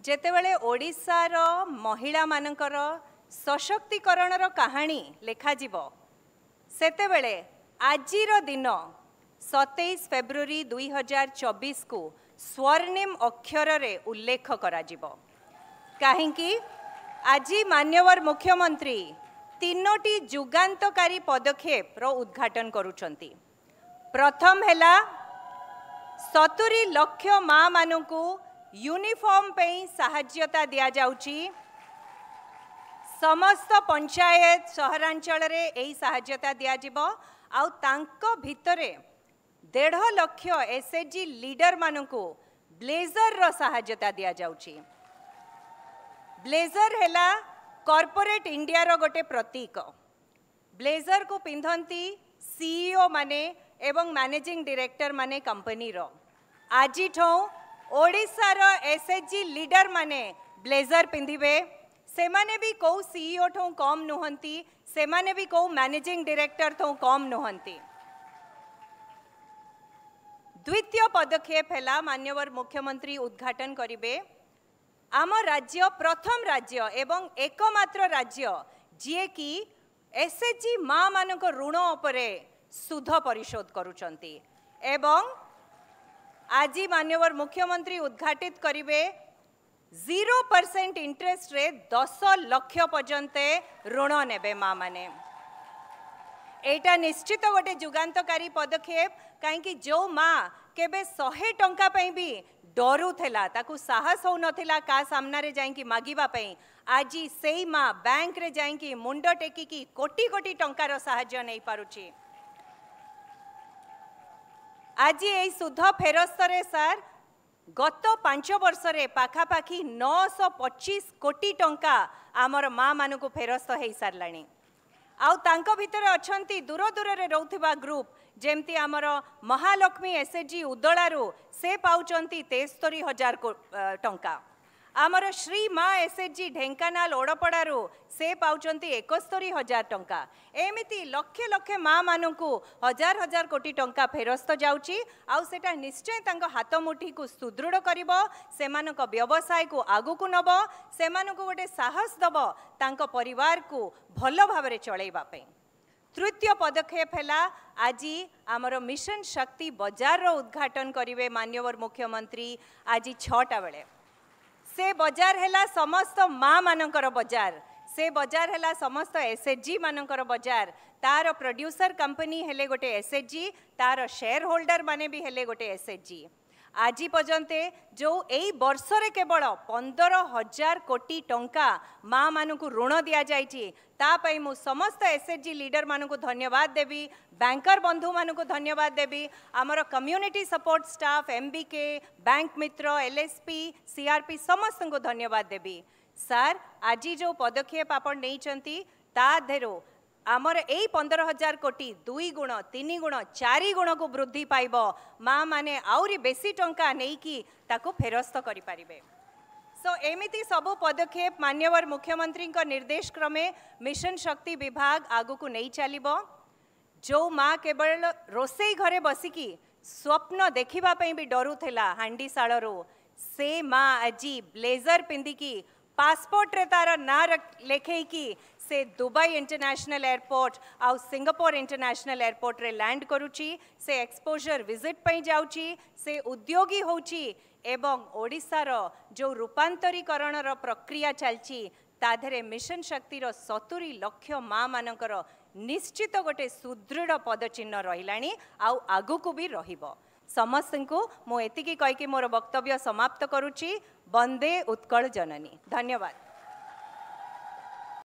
जेतेबेले ओडिशार महिला मानकर सशक्तिकरणर कहानी लेखा जीवो सेतेबेले आजिर दिन 27 फेब्रुआरी 2024 को स्वर्णिम अक्षर रे उल्लेख करा जीवो काहेकि आज मान्यवर मुख्यमंत्री तीनोटी जुगान्तकारी पदक्षेप रो उद्घाटन करुचंती। प्रथम हैला 70 लाख माँ मानू यूनिफॉर्म पे साहाय्यता दिया जाउची। समस्त पंचायत सहरांचल रे एही साहाय्यता दिया जिवो आउ तांको भितरे 1.5 लाख एसएचजी लीडर मानू ब्लेजर रो साहाय्यता दिया जाउची। ब्लेजर हैला कॉर्पोरेट इंडिया रो गोटे प्रतीक। ब्लेजर को पिंधंती सीईओ माने एवं मैनेजिंग डायरेक्टर माने कंपनी रो। आज ओडिशा रो एसएचजी लीडर माने ब्लेजर पिंधिबे। से माने भी को सीईओ ठो कम नुहंती, से माने भी को मैनेजिंग डायरेक्टर ठो कम नुहंती। द्वितीय पदक्षेप हैला मान्यवर मुख्यमंत्री उद्घाटन करिबे आम राज्य प्रथम राज्य एवं एकमात्र राज्य जी कि एसएचजी माँ मानक ऋण उपरे सुध परिशोध करुचंती एवं आज मान्यवर मुख्यमंत्री उद्घाटित करिबे 0% इंटरेस्ट रे 10 लाख पर्यंत ऋण नेबे माँ माने। एटा निश्चित गोटे जुगान्तकारी पदक्षेप कहीं जो माँ केबे 100 टंका पई भी डरू थेला ताकू साहस हो नथिला का सामना रे जाई कि मागिबा पई आज सेई माँ बैंक रे जाई कि मुंड टेकी की कोटी कोटी टंकार सहाय्य नहीं पारुची। आज यही सुध फेरस्त रे सर गत 5 वर्ष रे पाखापाखी 925 कोटी टंका आमर माँ मानू फेरस्त हो सारलाणी। आउ तांको भितरे अछंती दूर दूर रे रहउथिबा ग्रुप जेमती आमर महालक्ष्मी एसएचजी उदलारू से पाउचंती 73,000 टंका। आमर श्री माँ एसएचजी ढेंकानाल ओडपड़ारू से पाउचंती 71,000 टंका। एमिति लक्षे लक्षे माँ मानू हजार हजार कोटी टंका फेरस्त जाउची। आउ सेटा निश्चय तांको हाथ मुठी को सुदृढ़ करिवो, सेमानक व्यवसाय को आगु को नबो, सेमानक गोटे साहस दबो तांको परिवार को भल भाबरे चलैबा पे। तृतीय पदक्षेप हैला आज आमर मिशन शक्ति बजार रो उद्घाटन करिवे मान्यवर मुख्यमंत्री आज 6टा बेले। से बजार हैला समस्त माँ मानकर बजार, से बजार हैला समस्त एसएचजी मानकर बजार। तार प्रोड्यूसर कंपनी हेले गोटे एसएचजी, तार शेयर होल्डर माने भी हेले गोटे एसएचजी। आज पर्यंत जो एई वर्ष रे केवल 15,000 कोटी टंका माँ मानू ऋण दि जाइए तापाई मु समस्त एसएचजी लीडर मानू धन्यवाद देवी, बैंकर बंधु मानू धन्यवाद देवी, आमर community support staff MBK bank Mitra LSP CRP समस्त को धन्यवाद देवी। सर आज जो पदक्षेप आपण नहीं ता धेरो आमर यही 15,000 कोटी 2 गुण 3 गुण 4 गुण को वृद्धि पाइब। माँ माने आउरी बेसी टंका नहीं कि ताको फेरस्त करि पारिबे। सो एमिति सबु पदक्षेप मान्यवर मुख्यमंत्री निर्देश क्रमे मिशन शक्ति विभाग आगु को नहीं चलिबो। जो माँ केवल रोसई घरे बसिकी स्वप्न देखिबा पई भी डरू थेला हांडी साळरो, से माँ आज ब्लेजर पिंधिकी पासपोर्ट रे तार ना लेखेकी से दुबई इंटरनेशनल एयरपोर्ट आउ सिंगापुर इंटरनेशनल एयरपोर्ट रे लैंड करुची, से एक्सपोजर विजिट पई जाउची, से उद्योगी होची एवं ओडिशार जो रूपांतरीकरण रो प्रक्रिया चलची ताधरे मिशन शक्ति रो 70 लाख माँ मानकर निश्चित गोटे सुदृढ़ पदचिन्ह रहिलाणी आउ आगु को भी रहिबो। समस्त को मु एतिकी कहिकी मोर वक्तव्य समाप्त करुची। वंदे उत्कल जननी। धन्यवाद।